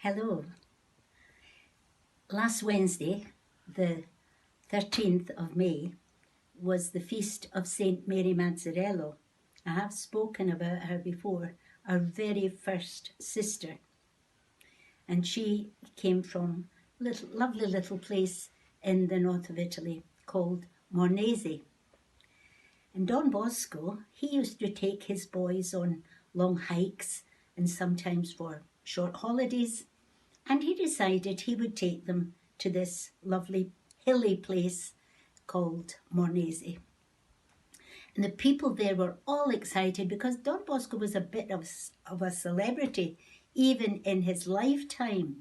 Hello. Last Wednesday, the 13th of May, was the feast of Saint Mary Mazzarello. I have spoken about her before, our very first sister. And she came from a lovely little place in the north of Italy called Mornese. And Don Bosco, he used to take his boys on long hikes and sometimes for short holidays. And he decided he would take them to this lovely hilly place called Mornese. And the people there were all excited because Don Bosco was a bit of a celebrity, even in his lifetime.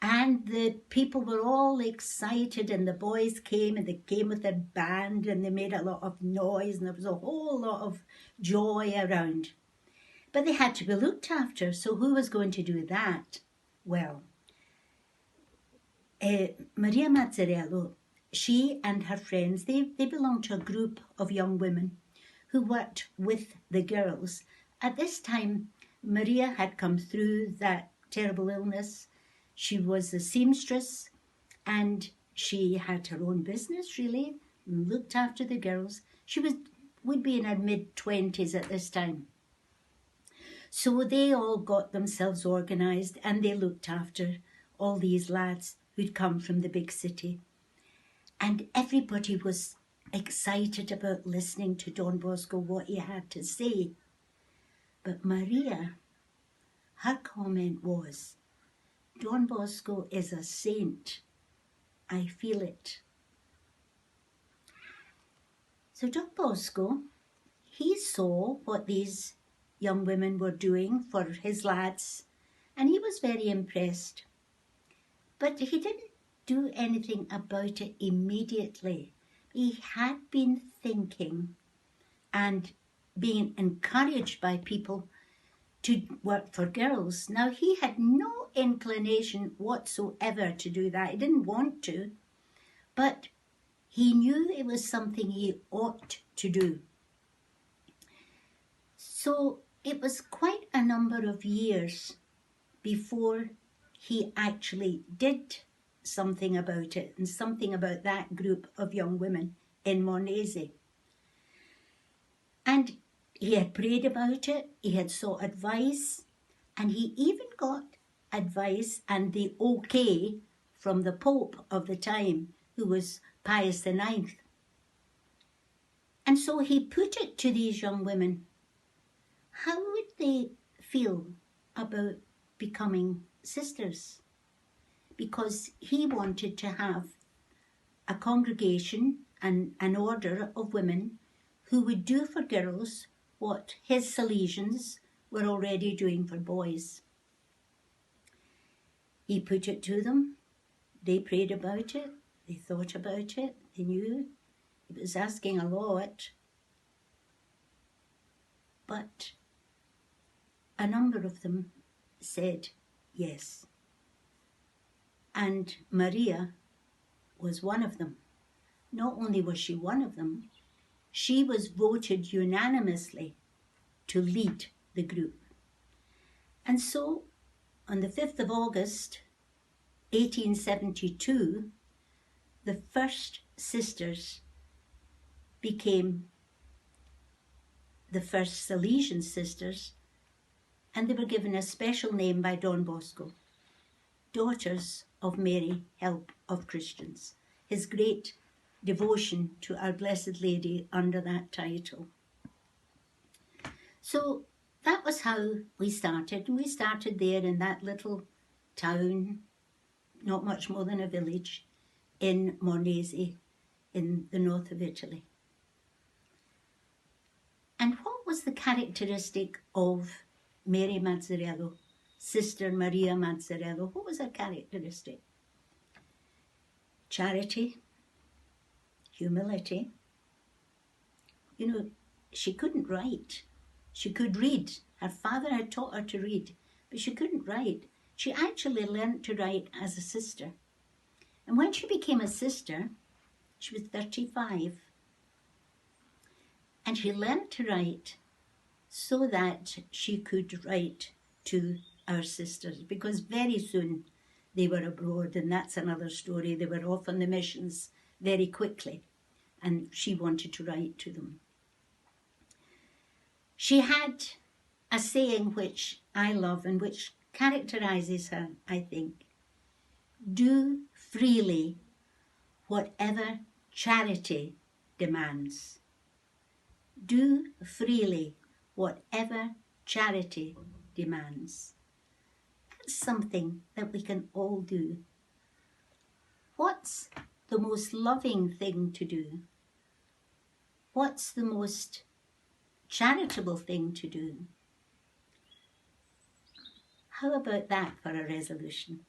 And the people were all excited, and the boys came, and they came with their band, and they made a lot of noise, and there was a whole lot of joy around. But they had to be looked after, so who was going to do that? Well, Maria Mazzarello, she and her friends, they belonged to a group of young women who worked with the girls. At this time, Maria had come through that terrible illness. She was a seamstress and she had her own business, really, and looked after the girls. She would be in her mid-20s at this time. So they all got themselves organised and they looked after all these lads who'd come from the big city. And everybody was excited about listening to Don Bosco, what he had to say. But Maria, her comment was, Don Bosco is a saint. I feel it. So Don Bosco, he saw what these young women were doing for his lads, and he was very impressed. But he didn't do anything about it immediately. He had been thinking and being encouraged by people to work for girls. Now, he had no inclination whatsoever to do that. He didn't want to, but he knew it was something he ought to do. So it was quite a number of years before he actually did something about it and something about that group of young women in Mornese. And he had prayed about it, he had sought advice, and he even got advice and the okay from the Pope of the time, who was Pius IX. And so he put it to these young women, how would they feel about becoming sisters? Because he wanted to have a congregation and an order of women who would do for girls what his Salesians were already doing for boys. He put it to them, they prayed about it, they thought about it, they knew it was asking a lot, but a number of them said yes. And Maria was one of them. Not only was she one of them, she was voted unanimously to lead the group. And so, on the 5th of August, 1872, the first sisters became the first Salesian sisters, and they were given a special name by Don Bosco, Daughters of Mary, Help of Christians, his great devotion to Our Blessed Lady under that title. So that was how we started. And we started there in that little town, not much more than a village, in Mornese, in the north of Italy. And what was the characteristic of Mary Mazzarello, Sister Maria Mazzarello? What was her characteristic? Charity, humility. You know, she couldn't write. She could read. Her father had taught her to read, but she couldn't write. She actually learnt to write as a sister. And when she became a sister, she was 35. And she learnt to write so that she could write to our sisters, because very soon they were abroad, and that's another story. They were off on the missions very quickly, and she wanted to write to them. She had a saying which I love and which characterizes her, I think. Do freely whatever charity demands. Do freely whatever charity demands. That's something that we can all do. What's the most loving thing to do? What's the most charitable thing to do? How about that for a resolution?